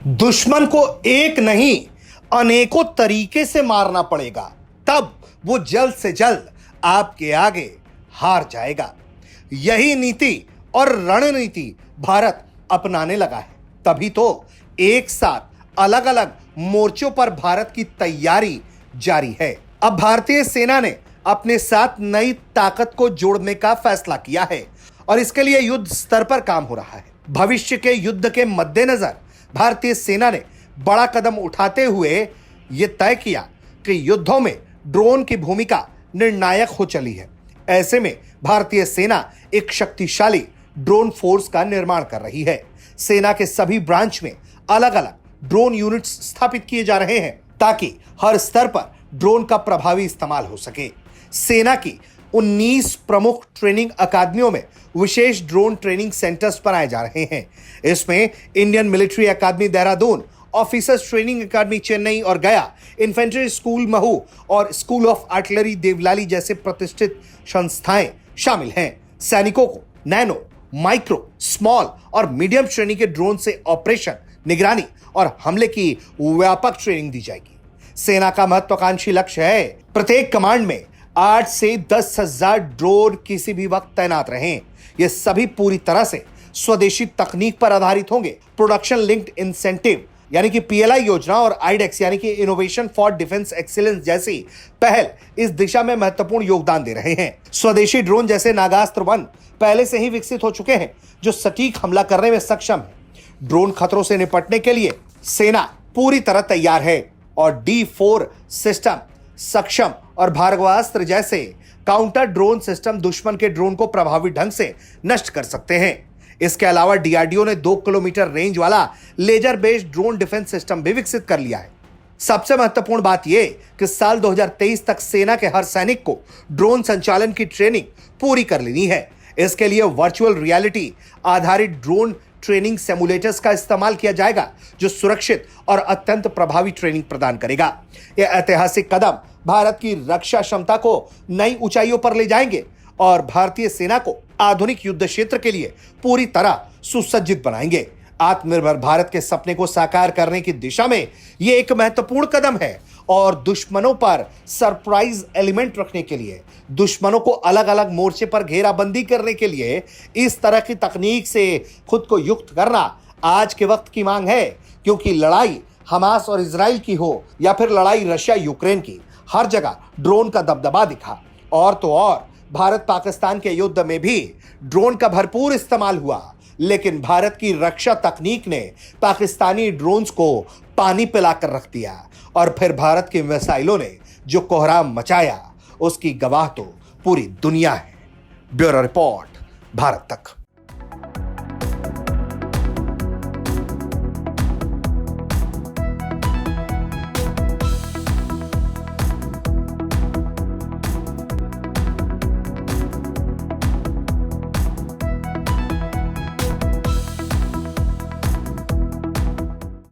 दुश्मन को एक नहीं अनेकों तरीके से मारना पड़ेगा, तब वो जल्द से जल्द आपके आगे हार जाएगा। यही नीति और रणनीति भारत अपनाने लगा है। तभी तो एक साथ अलग अलग मोर्चों पर भारत की तैयारी जारी है। अब भारतीय सेना ने अपने साथ नई ताकत को जोड़ने का फैसला किया है और इसके लिए युद्ध स्तर पर काम हो रहा है। भविष्य के युद्ध के मद्देनजर भारतीय सेना ने बड़ा कदम उठाते हुए यह तय किया कि युद्धों में ड्रोन की भूमिका निर्णायक हो चली है। ऐसे में भारतीय सेना एक शक्तिशाली ड्रोन फोर्स का निर्माण कर रही है। सेना के सभी ब्रांच में अलग अलग ड्रोन यूनिट्स स्थापित किए जा रहे हैं ताकि हर स्तर पर ड्रोन का प्रभावी इस्तेमाल हो सके। सेना की 19 प्रमुख ट्रेनिंग अकादमियों में विशेष ड्रोन ट्रेनिंग सेंटर्स बनाए जा रहे हैं। इसमें इंडियन मिलिट्री अकादमी देहरादून, ऑफिसर्स ट्रेनिंग अकादमी चेन्नई और गया, इन्फेंट्री स्कूल महू और स्कूल ऑफ आर्टिलरी देवलाली जैसे प्रतिष्ठित संस्थाएं शामिल हैं। सैनिकों को नैनो, माइक्रो, स्मॉल और मीडियम श्रेणी के ड्रोन से ऑपरेशन, निगरानी और हमले की व्यापक ट्रेनिंग दी जाएगी। सेना का महत्वाकांक्षी लक्ष्य है प्रत्येक कमांड में 8 से 10,000 ड्रोन किसी भी वक्त तैनात रहें। ये सभी पूरी तरह से स्वदेशी तकनीक पर आधारित होंगे। प्रोडक्शन लिंक्ड इंसेंटिव यानी कि पीएलआई योजना और आईडेक्स यानी कि इनोवेशन फॉर डिफेंस एक्सीलेंस जैसी पहल इस दिशा में महत्वपूर्ण योगदान दे रहे हैं। स्वदेशी ड्रोन जैसे नागास्त्र 1 पहले से ही विकसित हो चुके हैं जो सटीक हमला करने में सक्षम है। ड्रोन खतरों से निपटने के लिए सेना पूरी तरह तैयार है और D4 सिस्टम सक्षम और भार्गवास्त्र जैसे काउंटर ड्रोन सिस्टम दुश्मन के ड्रोन को प्रभावी ढंग से नष्ट कर सकते हैं। इसके अलावा डीआरडीओ ने 2 किलोमीटर रेंज वाला laser based drone defence system भी विकसित कर लिया है। सबसे महत्वपूर्ण बात यह कि साल 2023 तक सेना के हर सैनिक को ड्रोन संचालन की ट्रेनिंग पूरी कर लेनी है। इसके लिए वर्चुअल रियलिटी आधारित ड्रोन ट्रेनिंग सिमुलेटर्स का इस्तेमाल किया जाएगा जो सुरक्षित और अत्यंत प्रभावी ट्रेनिंग प्रदान करेगा। यह ऐतिहासिक कदम भारत की रक्षा क्षमता को नई ऊंचाइयों पर ले जाएंगे और भारतीय सेना को आधुनिक युद्ध क्षेत्र के लिए पूरी तरह सुसज्जित बनाएंगे। आत्मनिर्भर भारत के सपने को साकार करने की दिशा में यह एक महत्वपूर्ण कदम है और दुश्मनों पर सरप्राइज एलिमेंट रखने के लिए, दुश्मनों को अलग अलग मोर्चे पर घेराबंदी करने के लिए इस तरह की तकनीक से खुद को युक्त करना आज के वक्त की मांग है। क्योंकि लड़ाई हमास और इजराइल की हो या फिर लड़ाई रशिया यूक्रेन की, हर जगह ड्रोन का दबदबा दिखा। और तो और भारत पाकिस्तान के युद्ध में भी ड्रोन का भरपूर इस्तेमाल हुआ, लेकिन भारत की रक्षा तकनीक ने पाकिस्तानी ड्रोन्स को पानी पिलाकर रख दिया और फिर भारत के मिसाइलों ने जो कोहराम मचाया उसकी गवाह तो पूरी दुनिया है। ब्यूरो रिपोर्ट, भारत तक।